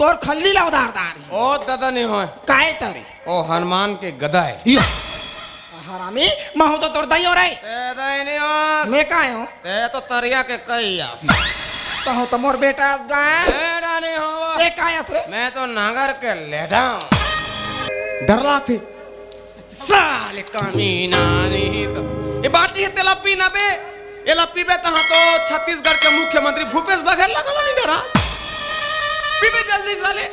तोर खल्ली लवदार दार ओ दादा नहीं हो काय तरे ओ हनुमान के गदा है हरामी महू तो तोर दई हो रहे ते दई नहीं हो मैं काय हूँ ते तो तरिया के कई आस तो तो मोर बेटा गाय तेरा नहीं हो ते काय असरे मैं तो नागर के लेडा डर लागे साले कमीना नहीं तो ये बात ही तेला पीना बे ये लपी बे तहाँ तो छत्तीसगढ़ के मुख्यमंत्री भूपेश बघेल लगा नहीं डरा पीबे जल्दी साले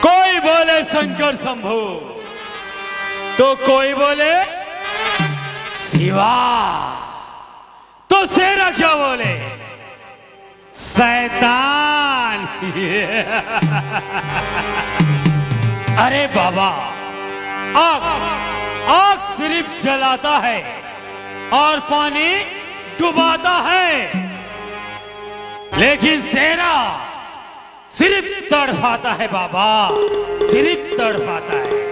कोई बोले शंकर शंभू तो कोई बोले शिवा तो शेरा क्या बोले शैतान अरे बाबा आग आग सिर्फ जलाता है और पानी डुबाता है लेकिन शेरा सिर्फ तड़फाता है बाबा सिर्फ तड़फाता है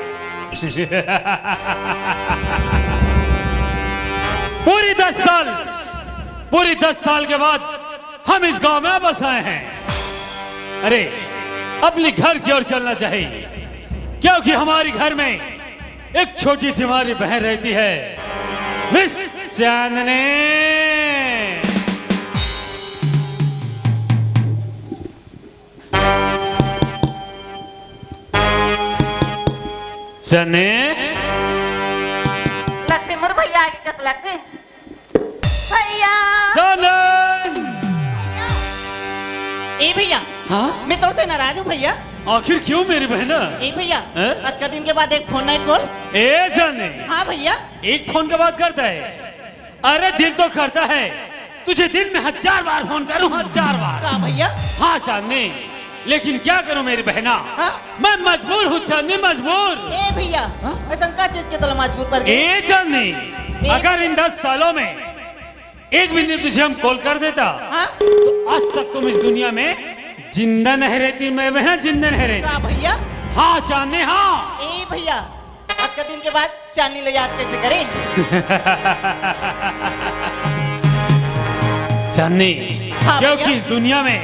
पूरी 10 साल के बाद हम इस गांव में बस आए हैं। अरे अपने घर की ओर चलना चाहिए क्योंकि हमारे घर में एक छोटी सी हमारी बहन रहती है मिस चांदनी। चने लगते मोर भैया आगे कस लगते भैया चने ए भैया हाँ मैं तोड़ से नाराज हूँ भैया आखिर क्यों मेरी बहना ए भैया हैं? आज का दिन के बाद एक फोन नहीं कॉल ए चने हाँ भैया एक फोन के बाद करता है अरे दिल तो करता है तुझे दिन में 1000 बार फोन करूं 1000 बार हाँ भैया हाँ चांदनी लेकिन क्या करूं मेरी बहना हाँ? मैं मजबूर हूँ चांदनी मजबूर। ए भैया हाँ? ऐसा का चीज के तो मजबूर कर गए ए चांदनी अगर इन 10 सालों में एक मिनट तुझे हम कॉल कर देता हाँ? तो आज तक तुम इस दुनिया में जिंदा नहीं रहती मैं बहना जिंदा नहीं रहती। हाँ भैया हाँ चांदनी हाँ ए भैया आज का दिन के बाद चांदनी ले याद कैसे करें चांदनी हाँ क्योंकि भैया। इस दुनिया में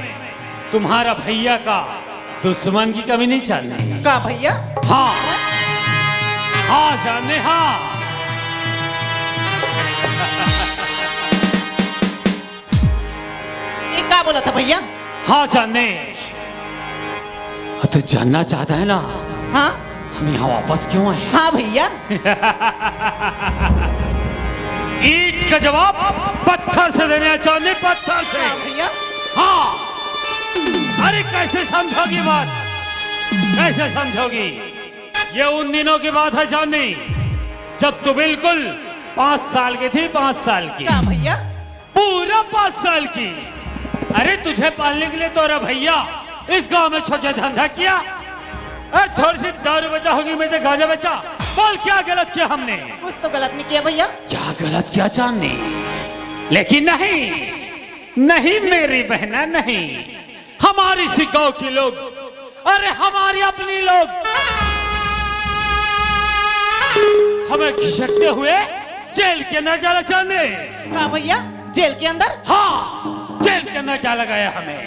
तुम्हारा भैया का दुश्मन की कमी नहीं चांदनी। का भैया हाँ हाँ चांदनी हाँ ये क्या बोला था भैया हाँ चांदनी तो जानना चाहता है ना हाँ हम यहाँ वापस क्यों आए। हाँ भैया ईंट का जवाब पत्थर से देने चांदनी पत्थर से। हाँ भैया हाँ अरे कैसे समझोगी बात कैसे समझोगी ये उन दिनों की बात है चांदनी जब तू बिल्कुल 5 साल की थी 5 साल की का भैया पूरा 5 साल की। अरे तुझे पालने के लिए तोरा भैया इस गांव में छोटा धंधा किया अरे थोड़ी सी दारू बेचा होगी मुझे गांजा बेचा बोल क्या गलत किया हमने। कुछ तो गलत नहीं किया भैया क्या गलत किया चांदनी लेकिन नहीं नहीं मेरी बहना नहीं हमारी सी गांव के लोग अरे हमारी अपनी लोग हमें घिसटते हुए जेल के अंदर डाला चांदनी। का भैया जेल के अंदर हाँ जेल के अंदर डाला गया हमें।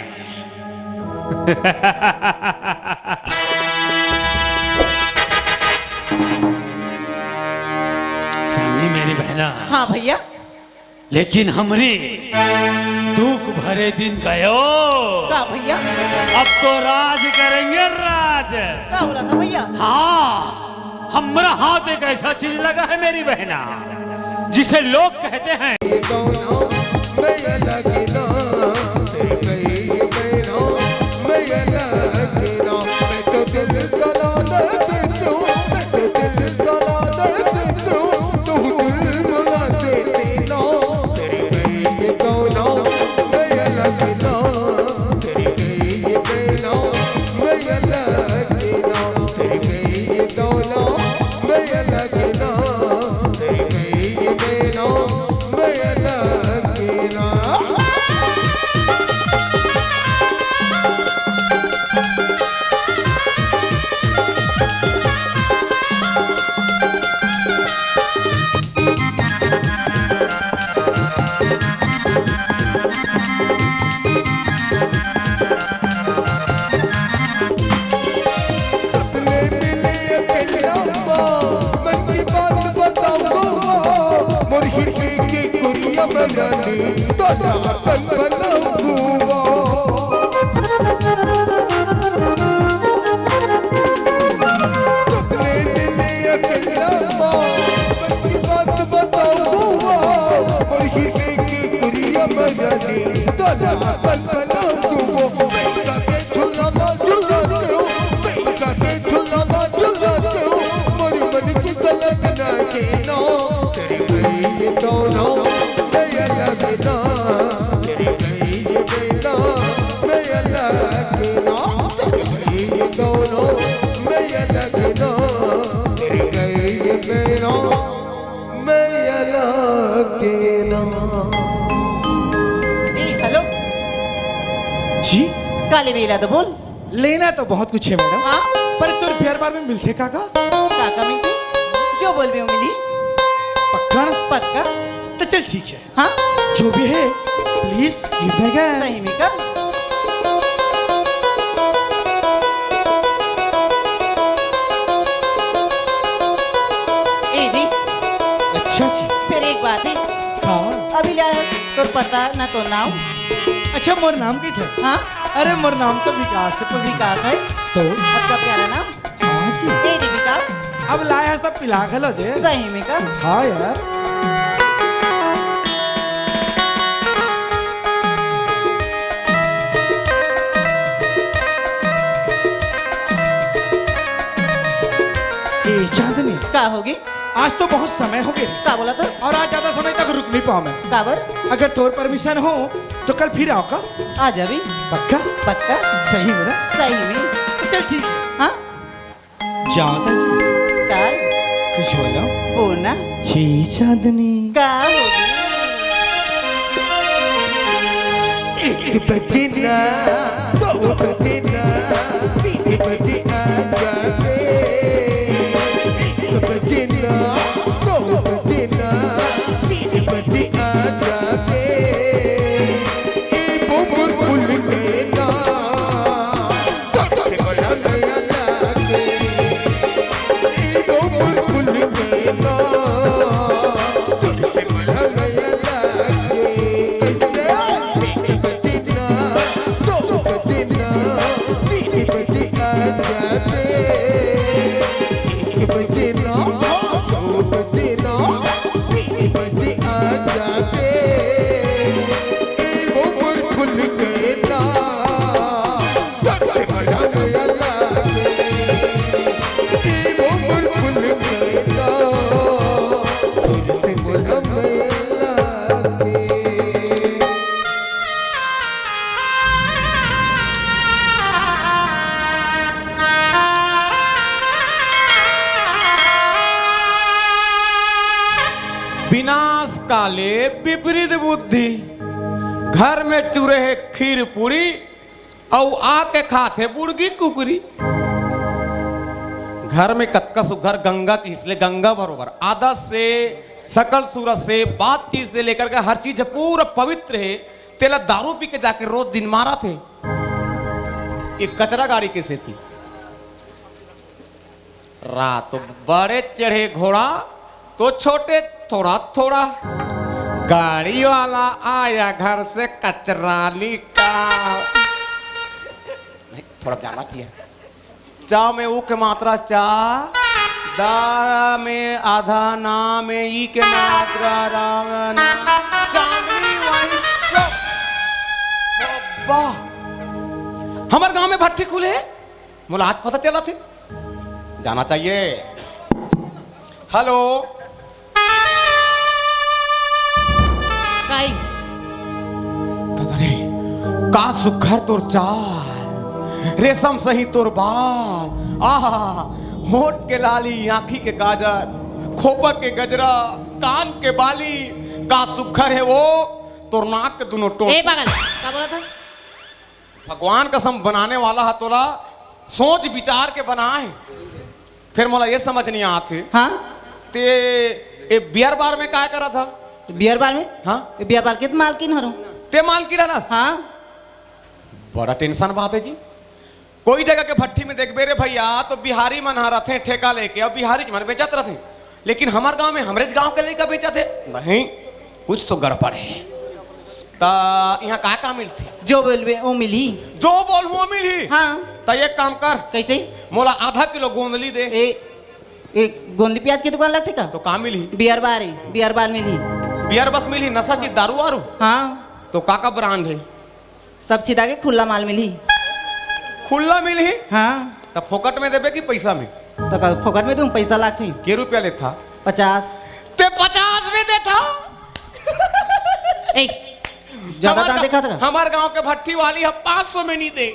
चांदनी मेरी बहना हाँ भैया लेकिन हमरी दुख भरे दिन गयो का भैया अब तो राज करेंगे राज। का बोला था भैया हाँ हमारा हाथ एक ऐसा चीज लगा है मेरी बहना, जिसे लोग कहते हैं हेलो जी काले बेला तो बोल लेना तो बहुत कुछ है मैडम, हाँ पर तुर प्यार बार में मिलते काका काका मिलती जो बोल भी हूँ मिली पक्का ना? पक्का तो चल ठीक है, हाँ जो भी है प्लीज गिव मी सही में कर ए दी अच्छा जी। फिर एक बात है हाँ अभी ला तो पता ना तो नाम अच्छा मोर नाम की था? हाँ अरे मोर नाम तो विकास है। तो विकास है तो आपका प्यारा नाम हाँ जी, ए दी विकास अब लाया सब पिला गलो दे। सही में कर हाँ यार ए चांदनी, का होगी आज तो बहुत समय हो गया का बोला तो और आज ज्यादा समय तक रुक नहीं पाऊँ मैं। काबर अगर तोर परमिशन हो तो कल फिर आओ का? आ जाबी पक्का? पक्का सही में ना? सही में तो चल ठीक है, हाँ जाओ तो सही। काल कुछ बोलो बोलना हे चांदनी, का होगी एक बजना दो बजना तीन बजना जाते एक बजना दो बजना तीन बजना जाते बोबर फूल के ना से बड़ा नया लागे बोबर फूल के ना से बड़ा नया लागे विनाश काले विपरीत बुद्धि, घर में चूरे है खीर पूरी और आके खाते बुड़गी कुकरी। घर में कतका सुघर गंगा की, इसलिए गंगा बरोबर आदत से सकल सूरत से बातचीत से लेकर के हर चीज पूरा पवित्र है। तेला दारू पी के जाके रोज दिन मारा थे। ये कचरा गाड़ी कैसे थी? रात तो बड़े चढ़े घोड़ा तो छोटे थोड़ा थोड़ा। गाड़ी वाला आया घर से कचरा निकाल। नहीं थोड़ा ज्यादा किया। चाव में ऊ के मात्रा चा दा में आधा ना में ई के मात्रा राम चांदनी वही हमारे गांव में भट्टी खुले मुला आज पता चला थे जाना चाहिए। हेलो काई का सुखर तोर चाल रेशम सही तोर बाल आहा होठ के लाली आंखी के काजर खोपर के गजरा कान के बाली का सुखर है वो तोर नाक के दोनों टोट। ए पागल क्या बोला था? भगवान कसम बनाने वाला है तोला सोच विचार के बनाए फिर मोला ये समझ नहीं आते हाँ ते ए बियर बार में क्या करा था? बियर बार में हाँ बियर बार कित मालकिन हरो ते माल की रहना हाँ बड़ा टेंशन बात है जी। कोई जगह के भट्टी में देख बेरे भैया तो बिहारी मन रहते ठेका लेके और बिहारी मन बेचत रहते लेकिन हमारे गांव में हमरे गांव के लेकर बेचत है नहीं कुछ तो गड़बड़ है। ता यहाँ का मिलती जो बोलबे वो मिली जो बोल हुआ मिली हाँ ता एक काम कर कैसे मोला आधा किलो गोंदली दे। एक गोंदली प्याज की दुकान लगती का तो का मिली? बियर बार है बियर बार मिली बियर बस मिली नशा चीज दारू वारू हाँ तो का ब्रांड है? सब छिदा के खुला माल मिली खुला मिली हाँ तब फोकट में देबे कि पैसा में? तो का फोकट में तुम पैसा लाते के रुपया लेता? 50 ते 50 में देता ए ज्यादा कहाँ देखा था? हमारे गांव के भट्टी वाली है 500 में नहीं दे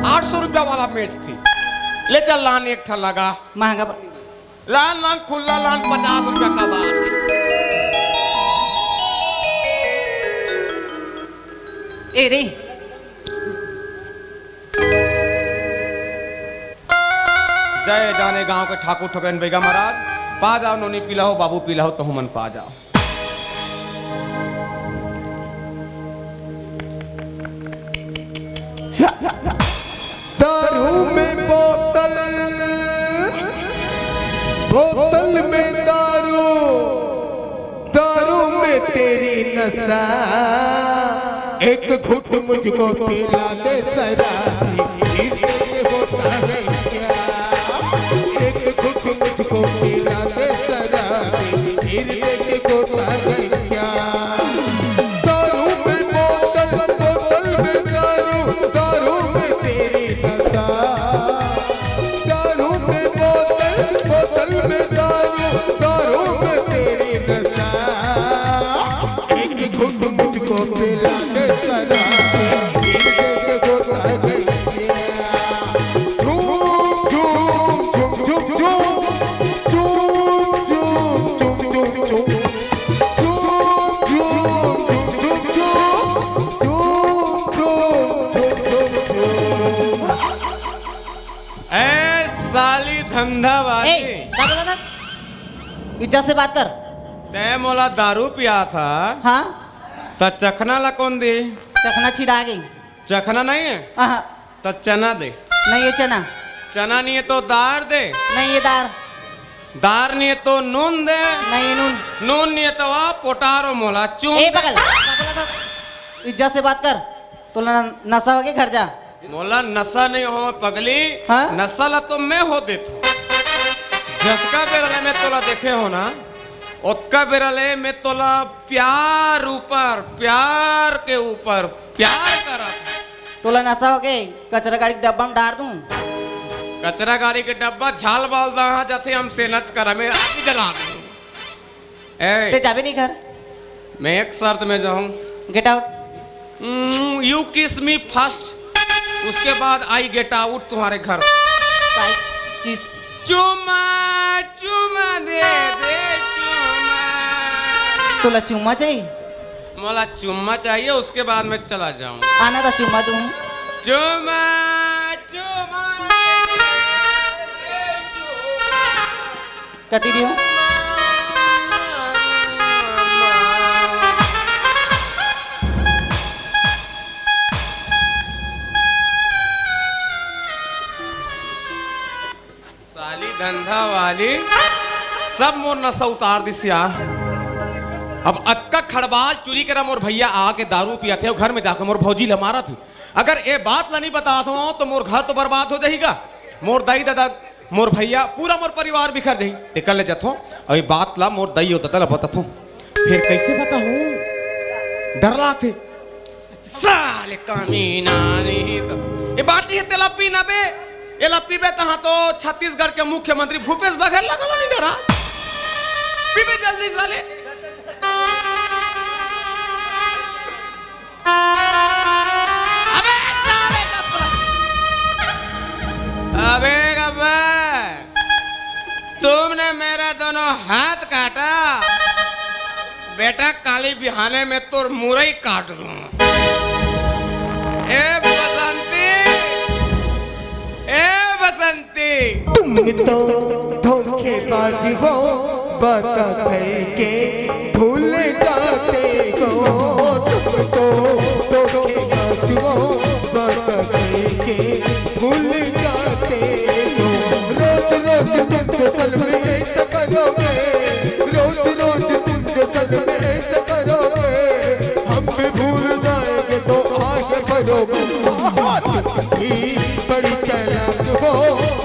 800 रुपया वाला मेज थी ले चल लान एक ठा लगा महंगा लान लान खुला लान 50 रुपया का बात ए रे जय जाने गांव के ठाकुर ठकरन बेगा महाराज पा जाओ नोनी पीला हो बाबू पीला हो तो हुमन पा जाओ। दारू में बोतल बोतल में दारू दारू में तेरी नशा एक घुट मुझको पिला दे शराबी होता है क्या एक घुट मुझको पिला दे शराबी होता है क्या दारू में बोतल बोतल में दारू दारू में तेरी नशा दारू में बोतल बोतल में दारू दारू में तेरी नशा एक घुट मुझको पिला दे शराबी होता है क्या झूम झूम झूम झूम झूम झूम झूम साली धंधा वाली ए क्या बोला था? इज्जत से बात कर। ते मोला दारू पिया था हाँ तो चखना ला कौन दे? चखना छिदा गई चखना नहीं है हाँ तो चना दे। नहीं ये चना चना नहीं है तो दार दे। नहीं ये दार दार नहीं है तो नून दे। नहीं ये नून नून नहीं है तो वह पोटारो मोला चून ए दे। बगल क्या बोला था? इज्जत से बात कर तो नशा हो के घर जा। मोला नशा नहीं हो पगली हाँ? नशा ला तो मैं हो देता झटका बेरले में तोला देखे हो ना उतका बेरले में तोला प्यार ऊपर प्यार के ऊपर प्यार करा तोला नशा हो गए कचरा गाड़ी के डब्बा में डाल दूं। कचरा गाड़ी के डब्बा झाल बाल दहा जाते हम से नच कर हमें आग जला दूं। ते ए जाबे नहीं घर मैं एक शर्त में जाऊं गेट आउट यू किस मी फर्स्ट उसके बाद आई गेट आउट तुम्हारे घर किस चुमा चुमा दे दे चुमा तोला चुम्मा चाहिए मोला चुम्मा चाहिए उसके बाद मैं चला जाऊं। आना था चुम्मा दूं। चुमा चुमा कती दियो साली धंधा वाली सब मोर नशा उतार दिस यार। अब अतका खड़बाज चोरी करा मोर भैया आके दारू पिया थे घर में जाकर मोर भौजी ला मारा थी। अगर ये बात ला नहीं बता दो तो मोर घर तो बर्बाद हो जाएगा। मोर दाई दादा मोर भैया पूरा मोर परिवार बिखर जाई टिकल ले जथो अभी बात ला मोर दई होता तला बताथो फिर कैसे बताऊं डर लाथे साले कमीना नहीं तो ये बात ये तेला पीना बे ये ला पीबे तहां तो छत्तीसगढ़ के मुख्यमंत्री भूपेश बघेल लगल नहीं डरा पीबे जल्दी साले अबे गब्बर तुमने मेरा दोनों हाथ काटा बेटा काली बिहाने में तोर मुरई काट दूं ए बसंती तुम तो धोखेबाज हो बता के भूल जाते हो तुम तो धोखेबाज हो बता के भूल जाते हो रोज रोज तुमको सल में ऐसा करोगे रोज रोज तुमको सल में ऐसा करोगे हम भी भूल जाएंगे तो आगे बढ़ोगे बड़ी चालाक हो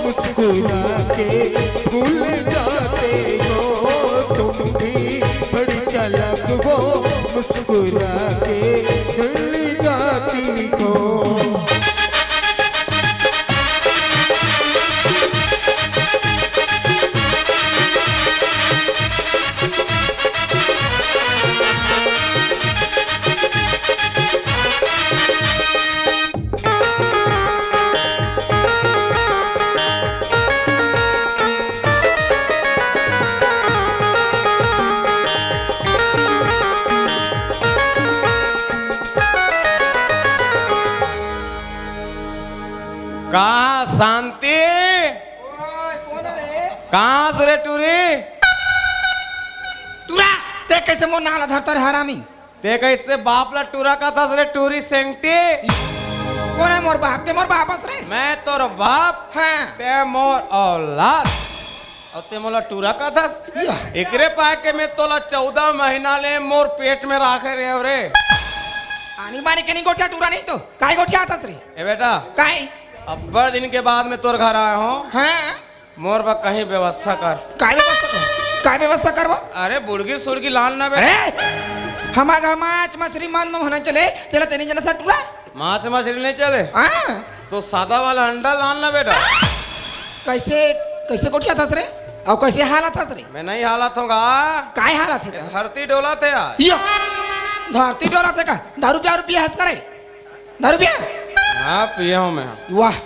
मुस्कुरा के भूल जाते हो तुम भी बड़ी चालाक हो मुस्कुरा के भूल जाती हो कहाँ शांति कहाँ से रे टूरी टूरा ते कैसे मोर नाला धरता रे हरामी ते कैसे बाप ला टूरा का था रे टूरी सेंगटी कौन है मोर बाप ते मोर बाप हस रे मैं तोर बाप हाँ ते मोर औलाद और ते मोला टूरा का था एकरे पाए के मैं तोला 14 महीना ले मोर पेट में राखे रे रे आनी बानी के नहीं गोठिया टूरा नहीं तो काय गोठिया आता रे ए बेटा काय अब्बड़ दिन के बाद मैं तोर घर आया हूँ हाँ मोर बा कहीं व्यवस्था कर काय व्यवस्था करबो अरे बुड़गी सुड़गी लाल ना अरे बेटा हमारा माछ मछली मन में होना चले चला तेनी जना सा टूरा माछ मछली नहीं चले हाँ तो सादा वाला अंडा लाल ना बेटा कैसे कैसे गोठिया था रे और कैसे हालत था रे मैं नहीं हालत होगा काय हालत है धरती डोला थे आज यो धरती डोला से का दारू पिया हंस करे दारू पिया हाँ पिया हूँ मैं वाह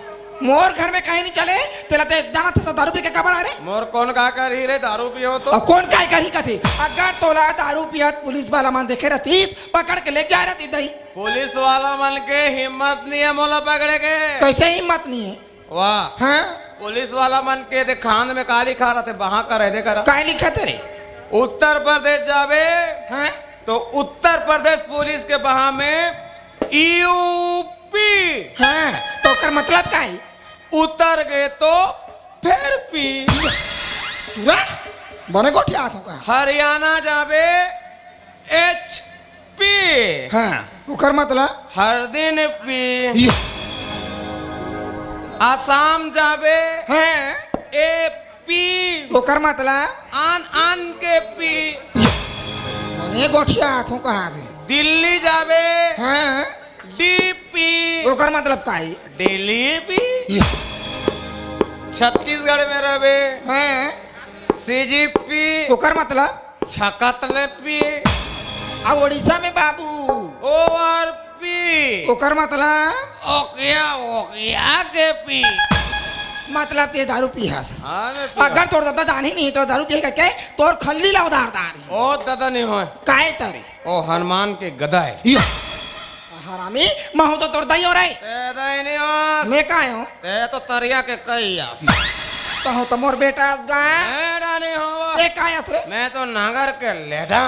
मोर घर में कहीं नहीं चले तेरा ते जाना था दारू पी के कबर आ रे मोर कौन का कर ही रे दारू पियो तो और कौन काय करी कथी अगर तोला दारू पियत पुलिस वाला मन देखे रहतीस पकड़ के ले जा रहती दही पुलिस वाला मन के हिम्मत नहीं है मोला पकड़े के कैसे हिम्मत नहीं है वाह हाँ पुलिस वाला मन के दे खान में काली खा रहा थे वहां का रह दे कर काय लिखा तेरे उत्तर प्रदेश जावे हाँ तो उत्तर प्रदेश पुलिस के बहा में यूपी हाँ तो कर मतलब का है उतर गए तो फिर पी पूरा बने गोठिया हाथ होगा हरियाणा जावे HP हाँ उकर मतलब हर दिन पी आसाम जावे हाँ AP उकर मतलब आन आन के पी बने गोठिया हाथों कहाँ से दिल्ली जावे हाँ DP उकर मतलब का है दिल्ली पी छत्तीसगढ़ में रहे हाँ CGP उकर मतलब छकतले पी अब उड़ीसा में बाबू ORP उकर मतलब ओकिया के पी मतलब ते दारू पी हस हाँ मैं पिया। अगर तोर दादा जानी नहीं तो दारू पिएगा क्या तोर खल्ली ला उधारदार ओ दादा नहीं हो काय तरे ओ हनुमान के गदा है हरामी महू तो तोर दई हो रहे ते दई नहीं हो मैं काय हूँ ते तो तरिया के कई आस कहूँ तो मोर बेटा गाय एडा नहीं हो ते काय हस रे मैं तो नागर के लेडा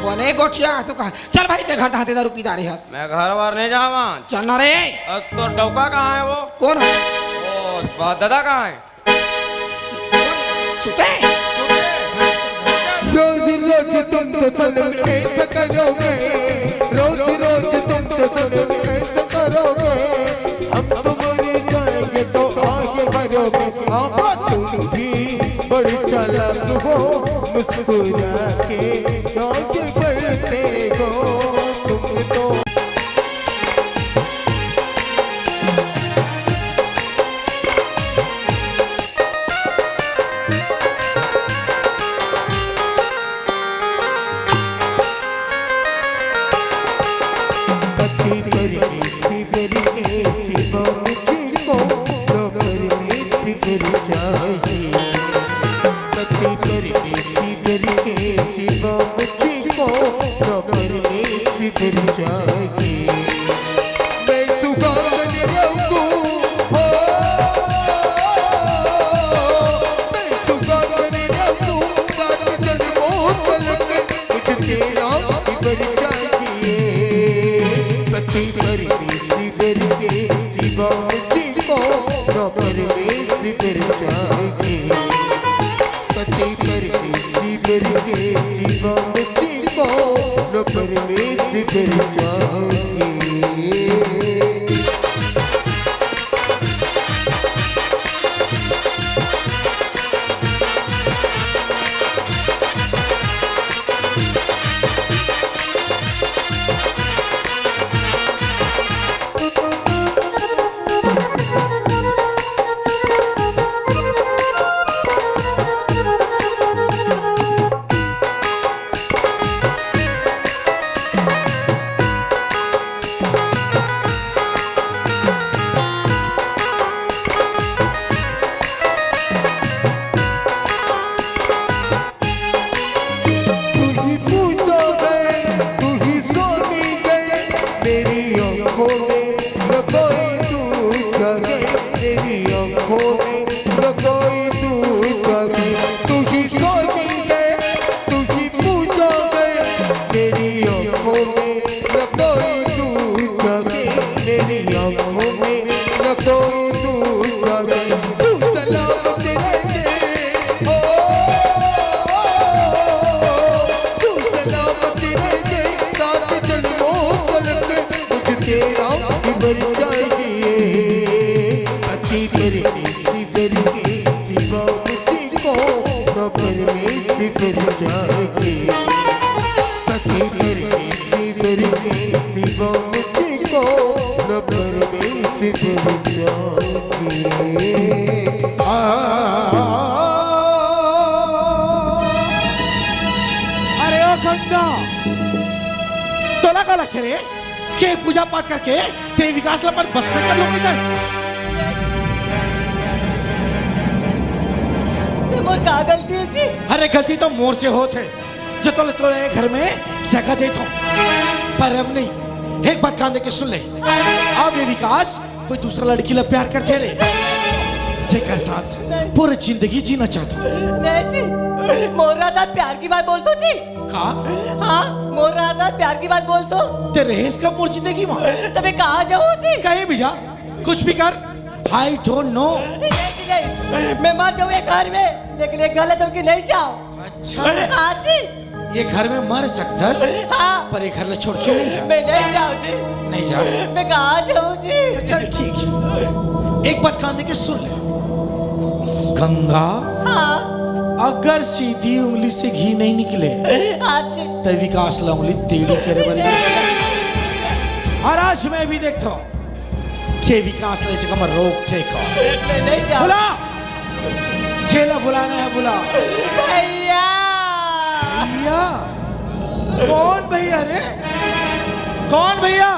बने गोठिया तो कहा चल भाई ते घर हाथे दारू पीता रही हस मैं घर बार नहीं जावा चल ना रे और तो डौका कहाँ है वो कौन है ओ दादा कहाँ है सुते रोज रोज तुम तो सल में ऐसा करोगे रोज रोज तुम तो सल में ऐसा करोगे हम तो मर जाएंगे तो आगे बढ़ोगे बड़ी चालाक हो मुस्कुरा के नाच करते हो तुम तो अरे ओ गंगा तोला का लग रे के पूजा पाठ करके ते विकास ला पर बस में कर लो किधर मोर का गलती है जी? अरे गलती तो मोर से होते जो तोले घर में जगह दे तो पर अब नहीं। एक बात कान दे के सुन ले, अब ये विकास कोई दूसरा लड़की ला प्यार करते रे जेकर साथ पूरी जिंदगी जीना चाहता नहीं जी, मोर राधा प्यार की बात बोल दो जी। का हाँ, मोर राधा प्यार की बात बोल दो। तेरे इसका मोर जिंदगी में तबे कहाँ जाऊँ जी? कहीं भी जा, कुछ भी कर, आई डोंट नो। मैं मर जाऊँ एक घर में, लेकिन एक गलत होगी नहीं जाओ। अच्छा हाँ जी, ये घर में मर सकता हाँ, पर ये घर ले छोड़ के नहीं जा। मैं नहीं जाऊँ जी। नहीं जा, मैं कहाँ जाऊँ जी? चल ठीक है, एक बात कान दे के सुन ले गंगा, हाँ, अगर सीधी उंगली से घी नहीं निकले हाँ जी, तो विकास ला उंगली टेढ़ी करे बड़ी। और आज मैं भी देखता हूँ कि विकास ले जगह में रोक थे का। मैं नहीं जाऊँ। बुला, चेला बुलाना है, बुला। भैया, भैया कौन भैया रे? कौन भैया?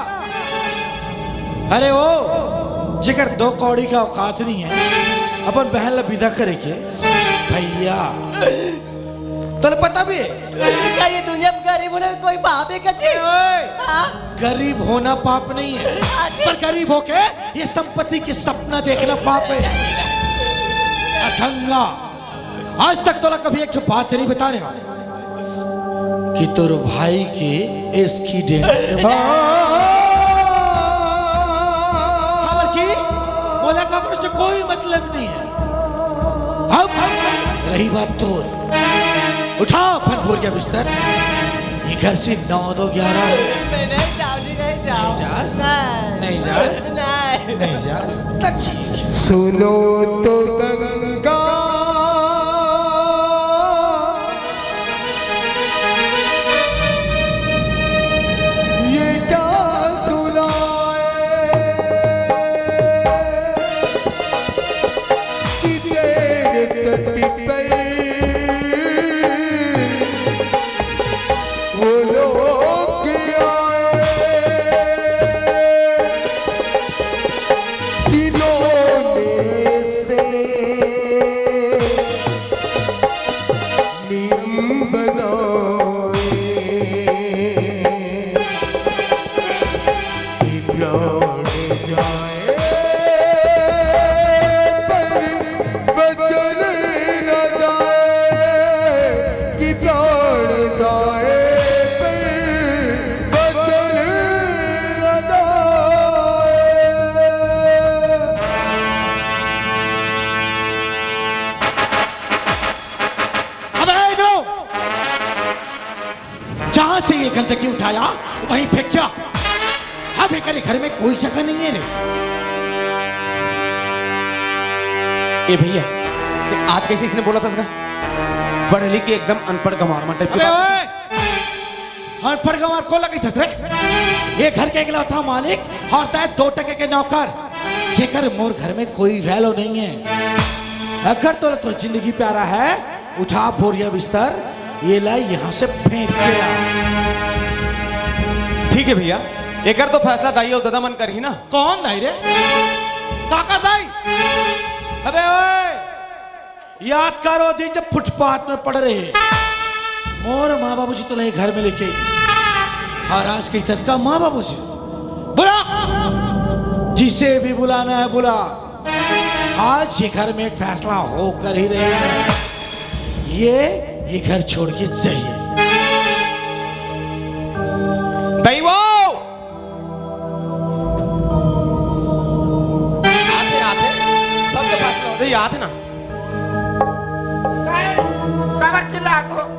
अरे वो जिगर दो कौड़ी का औकात नहीं है अपन बहन ला विदा करे के भैया। तेरे पता भी है क्या ये दुनिया में गरीब होने कोई बाप है क्या जी? हाँ, गरीब होना पाप नहीं है, पर गरीब होके ये संपत्ति की सपना देखना पाप है। गंगा, आज तक तोला कभी एक बात नहीं बता रहा कि तोर भाई के एक्सीडेंट बोला खबर से कोई मतलब नहीं है। अब रही बात तोर, उठा अपन भोर गया बिस्तर, ये घर से 9-2-11। मैं नहीं जाऊँ जी, नहीं जाऊँ। नहीं जा, नहीं जा, ठीक है। सुनो तो गंगा ये गंदगी उठाया वहीं फेंका। हाँ फेंका रे, घर में कोई जगह नहीं है रे। ए भैया, आज कैसे इसने बोला था इसका पढ़ लिख के एकदम अनपढ़ गंवार मटे। अबे ओए, अनपढ़ गंवार को लगी थस रे। ये घर के इकलौता मालिक और तय 2 टके के नौकर, जेकर मोर घर में कोई वैल्यू नहीं है। अगर तो जिंदगी प्यारा है, उठा बोरिया बिस्तर, ये लाई यहाँ से फेंक के आ। ठीक है भैया, एक तो फैसला दाई और दादा मन कर ही ना। कौन दाई रे? काका दाई? अबे ओए, याद करो दिन जब फुटपाथ में पड़ रहे मोर माँ बाबू जी तो नहीं घर में लेके और आज की तस्का माँ बाबू जी बुला, जिसे भी बुलाना है बुला। आज ये घर में एक फैसला होकर ही रहेगा, ये घर छोड़ के जाइए। दाई वो आते सबसे फैसला होता है, याद है ना।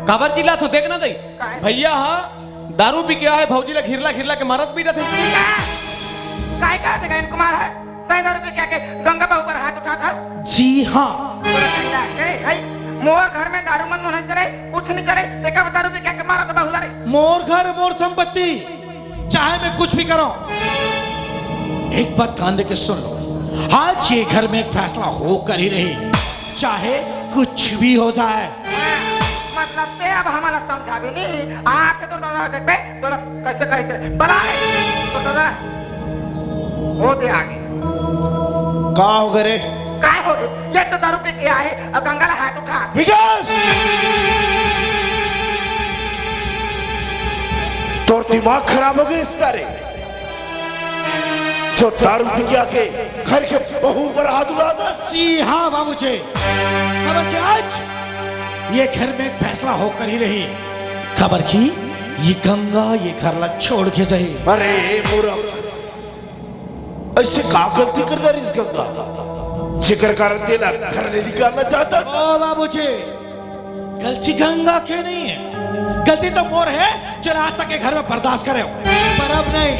काबर चिल्ला तो देखना दई भैया। हाँ दारू पी गया है, भौजी ला घिरला के मारत पीटा थे। काय का देगा इनको मार है? तय दारू पे क्या के गंगा बाबू पर हाथ उठा था? जी हाँ। मोर घर में दारू मन होना चले, कुछ नहीं चले, देखा दारू पे क्या के मारा तो बहुला रे। मोर घर मोर संपत्ति, चाहे मैं कुछ भी करूं। एक बात कान दे के सुन लो, आज ये घर में एक फैसला होकर ही रही, चाहे कुछ भी हो जाए। मतलब से अब हमारा समझा भी नहीं। आके तो दादा देख पे तो कैसे बनाए तो दादा हो दे आगे। का हो गए? काय हो गए? ये तो दारू पे किया है, अब गंगा ला हाथ उठा। विकास, तो दिमाग खराब हो गया इसका रे, जो दारू पी के आके घर के बहू पर हाथ उड़ाता। जी हाँ बाबूजी, खबर की आज ये घर में एक फैसला होकर ही रही। खबर की ये गंगा ये घर ला छोड़ के जाए। अरे पूरा ऐसे का गलती कर रहा इस गंगा, जिक्र कारण तेला घर ले निकालना चाहता। ओ बाबूजी, गलती गंगा के नहीं है, गलती तो मोर है जो आज तक के घर में बर्दाश्त करे, पर अब नहीं।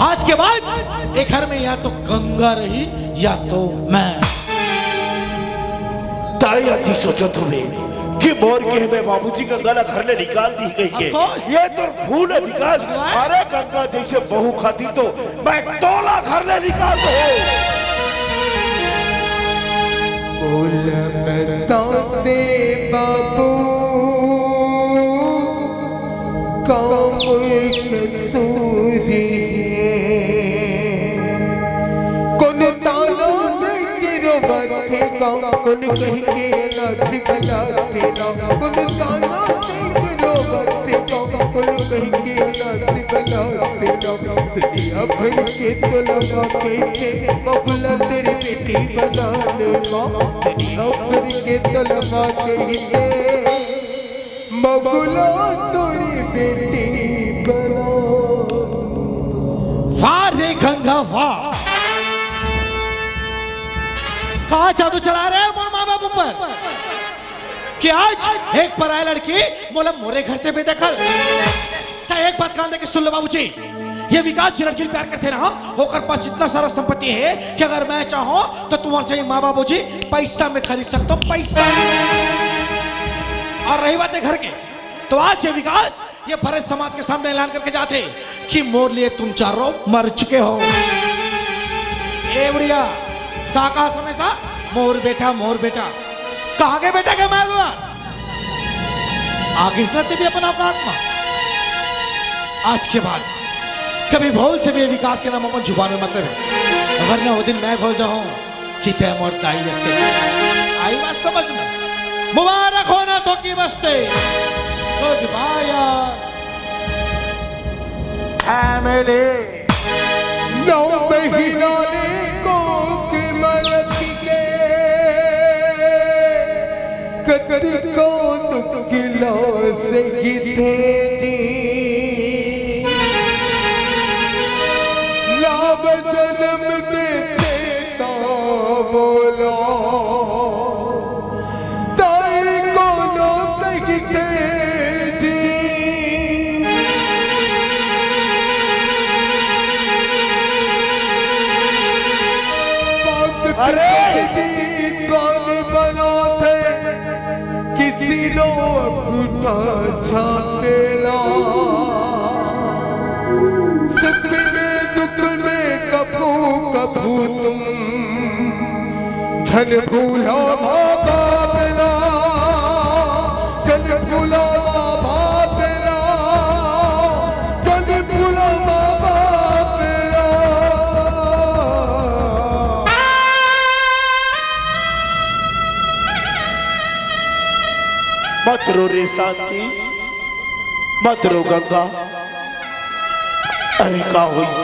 आज के बाद एक घर में या तो गंगा रही या तो मैं। ताई आती सोचो तुम्हें कि मोर के हमें बाबूजी गंगा ला घर ले निकाल दी गई के, ये तो भूल है विकास। अरे गंगा जैसे बहू खाती तो मैं तोला घर ले निकाल दो। बोल बताते बाबू कौन कसूरी कौन तालो गिरो बथे कौन कहीं के लाठी बनाते कौन तालो गिरो बथे कौन कहीं के लाठी बनाते दुनिया भर के तो लगा के बबुला तेरी बेटी बना ले दुनिया भर के तो लगा के बबुला तेरी बेटी बना। वाह रे गंगा वाह, कहा जादू चला रहे मोर माँ बाबू पर कि आज एक पराई लड़की मोला मोरे घर से बेदखल। एक बात कान दे के सुन लो बाबूजी, ये विकास जी लड़की प्यार करते ना, होकर पास इतना सारा संपत्ति है कि अगर मैं चाहूं तो तुम्हारे से माँ बाबूजी पैसा में खरीद सकता हूं, पैसा। और रही बात है घर के, तो आज ये विकास ये भरे समाज के सामने ऐलान करके जाते कि मोर लिए तुम चारों मर चुके हो। ए बुढ़िया, काका हमेशा मोर बेटा कहा गए बेटा के मैं हुआ आगे इसने भी अपना औकात में। आज के बाद कभी भूल से भी विकास के नाम अपन जुबान में मतलब है, वरना वो दिन मैं भूल जाऊं कि तय मोर ताई जैसे आई बात समझ में। मुबारक होना तो की बस्ते गुड बाय फैमिली। 9 महीना को के मरत के कदी को तो गिला से गिथे लाभ जन्म देता बोलो ताई को नो तगिते दी दिलो अकुता छापेला सुख में दुख में कभू कभू तुम धन भूला बाबा बेला धन भूला बाबा बेला धन भूला बाबा बेला मत रो रे शांति, मत रो गंगा। अरे का होइस